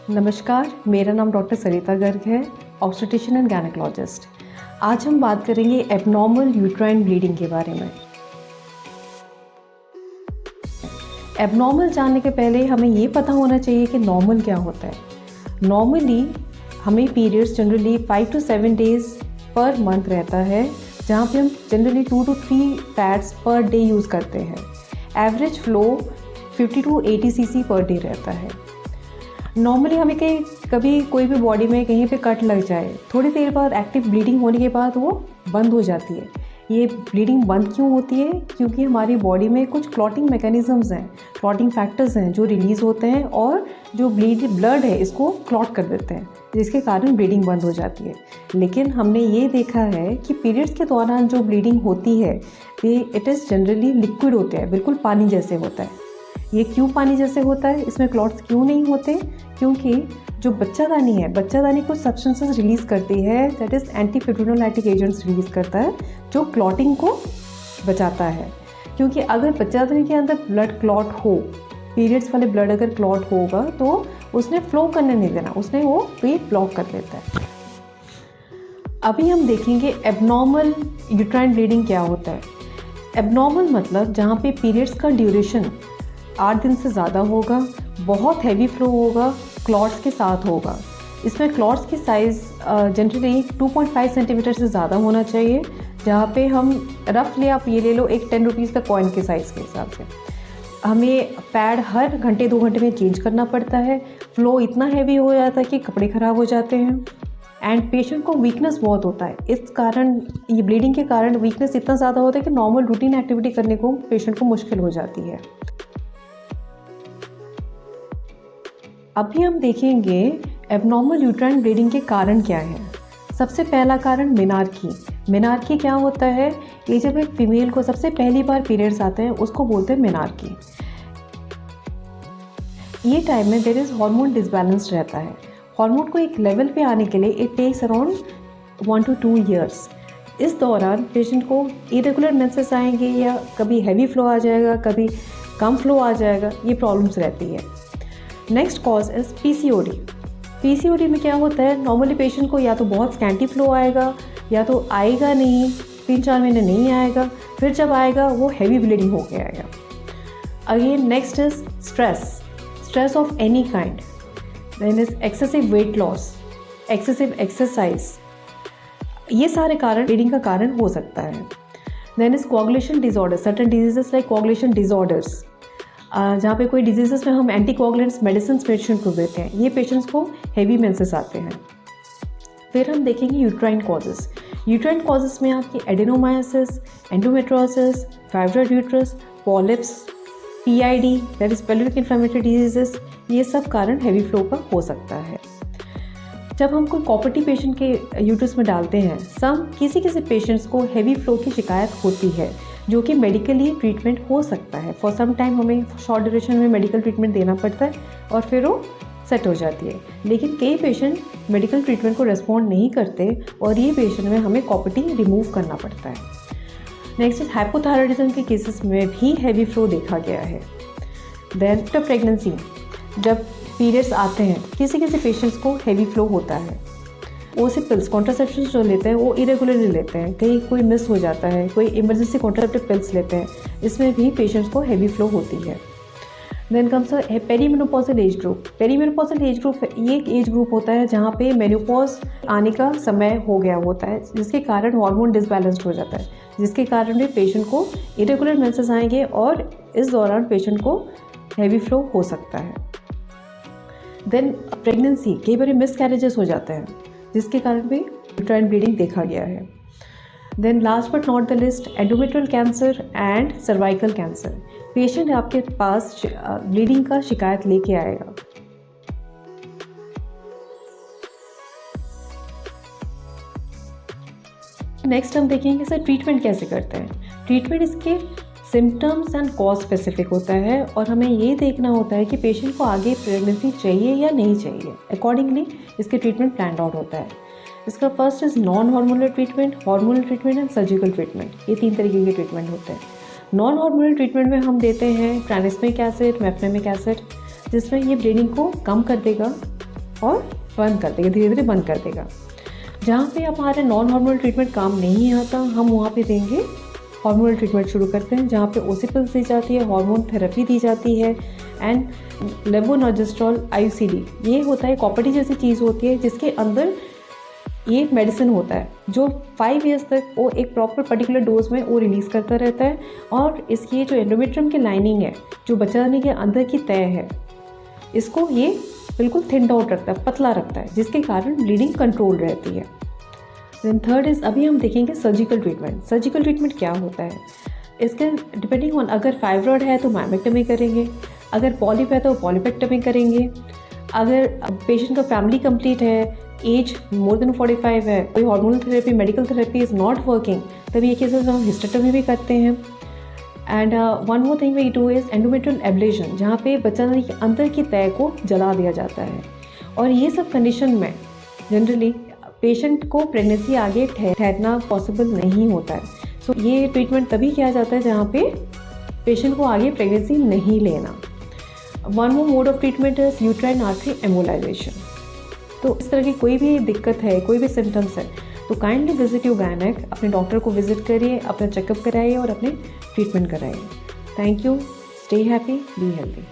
नमस्कार, मेरा नाम डॉक्टर सरिता गर्ग है, ऑब्स्टेट्रिशियन एंड गायनेकोलॉजिस्ट। आज हम बात करेंगे एबनॉर्मल यूट्राइन ब्लीडिंग के बारे में। एबनॉर्मल जानने के पहले हमें ये पता होना चाहिए कि नॉर्मल क्या होता है। नॉर्मली हमें periods generally 5 to 7 days per month रहता है, जहाँ पे हम generally 2 to 3 pads per day use करते हैं। Average flow 50 to 80 cc per day रहता है। नॉर्मली हमें कभी कोई भी बॉडी में कहीं पे कट लग जाए, थोड़ी देर बाद एक्टिव ब्लीडिंग होने के बाद वो बंद हो जाती है। ये ब्लीडिंग बंद क्यों होती है? क्योंकि हमारी बॉडी में कुछ क्लॉटिंग मैकेनिज़म्स हैं, क्लॉटिंग फैक्टर्स हैं जो रिलीज़ होते हैं और जो ब्लड है इसको क्लॉट कर देते हैं, जिसके कारण ब्लीडिंग बंद हो जाती है। लेकिन हमने ये देखा है कि पीरियड्स के दौरान जो ब्लीडिंग होती है इट इज़ जनरली लिक्विड होते हैं, बिल्कुल पानी जैसे होता है। ये क्यों पानी जैसे होता है, इसमें क्लॉट्स क्यों नहीं होते? क्योंकि जो बच्चादानी है, बच्चादानी कुछ सब्सटेंसेस रिलीज़ करती है, that is anti fibrinolytic agents release करता है जो क्लॉटिंग को बचाता है। क्योंकि अगर बच्चादानी के अंदर ब्लड क्लॉट हो, पीरियड्स वाले ब्लड अगर क्लॉट होगा तो उसने फ्लो करने नहीं देना, उसने वो वे ब्लॉक कर देता है। अभी हम देखेंगे एबनॉर्मल यूट्राइन ब्लीडिंग क्या होता है। एबनॉर्मल मतलब जहाँ पे पीरियड्स का ड्यूरेशन 8 दिन से ज़्यादा होगा, बहुत हैवी फ्लो होगा, क्लॉट्स के साथ होगा। इसमें क्लॉट्स की साइज़ जनरली 2.5 सेंटीमीटर से ज़्यादा होना चाहिए, जहाँ पे हम रफली आप ये ले लो एक 10 रुपीज़ का कॉइन के साइज़ के हिसाब से। हमें पैड हर घंटे 2 घंटे में चेंज करना पड़ता है। फ्लो इतना हैवी हो जाता है कि कपड़े ख़राब हो जाते हैं एंड पेशेंट को वीकनेस बहुत होता है। इस कारण ये ब्लीडिंग के कारण वीकनेस इतना ज़्यादा होता है कि नॉर्मल रूटीन एक्टिविटी करने को पेशेंट को मुश्किल हो जाती है। अभी हम देखेंगे एबनॉर्मल यूट्राइन ब्लीडिंग के कारण क्या है। सबसे पहला कारण मेनार्की। मेनार्की क्या होता है? ये जब एक फीमेल को सबसे पहली बार पीरियड्स आते हैं उसको बोलते हैं मेनार्की। ये टाइम में देयर इज़ हार्मोन डिसबैलेंस रहता है। हार्मोन को एक लेवल पे आने के लिए it takes around 1 to 2 years। इस दौरान पेशेंट को इरेगुलर मेंसेस आएंगे या कभी हैवी फ्लो आ जाएगा, कभी कम फ्लो आ जाएगा, ये प्रॉब्लम्स रहती है। Next cause is PCOD. PCOD में क्या होता है? नॉर्मली पेशेंट को या तो बहुत स्कैंटी फ्लो आएगा या तो आएगा नहीं, 3-4 महीने नहीं आएगा, फिर जब आएगा वो हैवी ब्लीडिंग होके आएगा। Again next is stress of any kind, then is excessive weight loss, excessive exercise, ये सारे कारण ब्लीडिंग का कारण हो सकता है। Then is coagulation disorder, certain diseases like coagulation disorders, जहाँ पे कोई डिजीज़ में हम एंटीकोगुलेंट्स मेडिसिन पेशेंट को देते हैं, ये पेशेंट्स को हैवी मेंसेस आते हैं। फिर हम देखेंगे यूट्राइन कॉजेस। यूट्राइन कॉजेस में आपकी adenomyosis, endometriosis, fibroid uterus, polyps, PID that is pelvic inflammatory diseases, ये सब कारण हैवी फ्लो का हो सकता है। जब हम कोई कॉपर्टी पेशेंट के यूट्रस में डालते हैं, किसी पेशेंट्स को हैवी फ्लो की शिकायत होती है, जो कि मेडिकली ट्रीटमेंट हो सकता है। फॉर सम टाइम हमें शॉर्ट ड्यूरेशन में मेडिकल ट्रीटमेंट देना पड़ता है और फिर वो सेट हो जाती है। लेकिन कई पेशेंट मेडिकल ट्रीटमेंट को रेस्पॉन्ड नहीं करते और ये पेशेंट में हमें कॉपर्टी रिमूव करना पड़ता है। नेक्स्ट इज हाइपोथायरॉयडिज्म के केसेस में भी हैवी फ्लो देखा गया है। देन आफ्टर प्रेगनेंसी, जब पीरियड्स आते हैं किसी पेशेंट्स को हैवी फ्लो होता है। ओसी कॉन्ट्रासेप्शन जो लेते हैं वो इरेगुलरली लेते हैं, कहीं कोई मिस हो जाता है, कोई इमरजेंसी कॉन्ट्रासेप्टिव पिल्स लेते हैं, इसमें भी पेशेंट्स को हैवी फ्लो होती है। Then comes perimenopausal age group. Perimenopausal age group ये एक एज ग्रुप होता है जहाँ पे मेनोपॉज आने का समय हो गया होता है, जिसके कारण हार्मोन डिसबैलेंस्ड हो जाता है, जिसके कारण भी पेशेंट को इरेगुलर मेंसेस आएंगे और इस दौरान पेशेंट को हैवी फ्लो हो सकता है। देन प्रेगनेंसी, कई बार मिसकैरेजेस हो जाते हैं, जिसके कारण भी यूट्राइन ब्लीडिंग देखा गया है। Then last but not the list, endometrial cancer and cervical cancer. Patient आपके पास ब्लीडिंग का शिकायत लेके आएगा। नेक्स्ट हम देखेंगे सर ट्रीटमेंट कैसे करते हैं। ट्रीटमेंट इसके सिम्टम्स एंड कॉज स्पेसिफिक होता है और हमें ये देखना होता है कि पेशेंट को आगे प्रेगनेंसी चाहिए या नहीं चाहिए। अकॉर्डिंगली इसके ट्रीटमेंट प्लान आउट होता है। इसका first is non hormonal treatment, hormonal treatment and surgical treatment. ये 3 तरीके के ट्रीटमेंट होते हैं। नॉन हार्मोनल ट्रीटमेंट में हम देते हैं ट्रांसमिक एसिड, मेफ्नेमिक एसिड, जिसमें ये ब्लीडिंग को कम कर देगा और बंद कर देगा, धीरे धीरे बंद कर देगा। जहाँ पे हमारा नॉन हार्मोनल ट्रीटमेंट काम नहीं आता, हम वहाँ पे देंगे हार्मोनल ट्रीटमेंट शुरू करते हैं, जहाँ पे ओसिपल्स दी जाती है, हार्मोन थेरेपी दी जाती है एंड लेवोनॉर्जेस्ट्रॉल IUCD। ये होता है कॉपर्टी जैसी चीज़ होती है जिसके अंदर ये मेडिसिन होता है जो 5 इयर्स तक वो एक प्रॉपर पर्टिकुलर डोज में वो रिलीज़ करता रहता है। और इसकी जो एंडोमेट्रियम की लाइनिंग है, जो बच्चादानी के अंदर की तय है, इसको ये बिल्कुल थिन आउट रखता है, पतला रखता है, जिसके कारण ब्लीडिंग कंट्रोल रहती है। देन थर्ड इज़, अभी हम देखेंगे सर्जिकल ट्रीटमेंट। सर्जिकल ट्रीटमेंट क्या होता है, इसके डिपेंडिंग ऑन, अगर फाइब्रॉइड है तो मायमेक्टमी करेंगे, अगर पॉलिप है तो पॉलिपेक्टमी करेंगे, अगर पेशेंट का फैमिली कंप्लीट है, एज मोर देन 45 है, कोई hormonal therapy, medical therapy is not working, तभी ये केसेस हम हिस्टेक्टोमी भी करते हैं। And one more thing we do is endometrial ablation, जहाँ पे बच्चादानी के अंदर की तय को जला दिया जाता है। और ये सब कंडीशन में जनरली पेशेंट को प्रेगनेंसी आगे ठहरना पॉसिबल नहीं होता है। सो ये ट्रीटमेंट तभी किया जाता है जहाँ पे पेशेंट को आगे प्रेगनेंसी नहीं लेना। One more mode of treatment is uterine artery embolisation. तो इस तरह की कोई भी दिक्कत है, कोई भी सिम्टम्स है, तो काइंडली विजिट योर गायनेक, अपने डॉक्टर को विजिट करिए, अपना चेकअप कराइए और अपने ट्रीटमेंट कराइए। Thank you, stay happy, be healthy.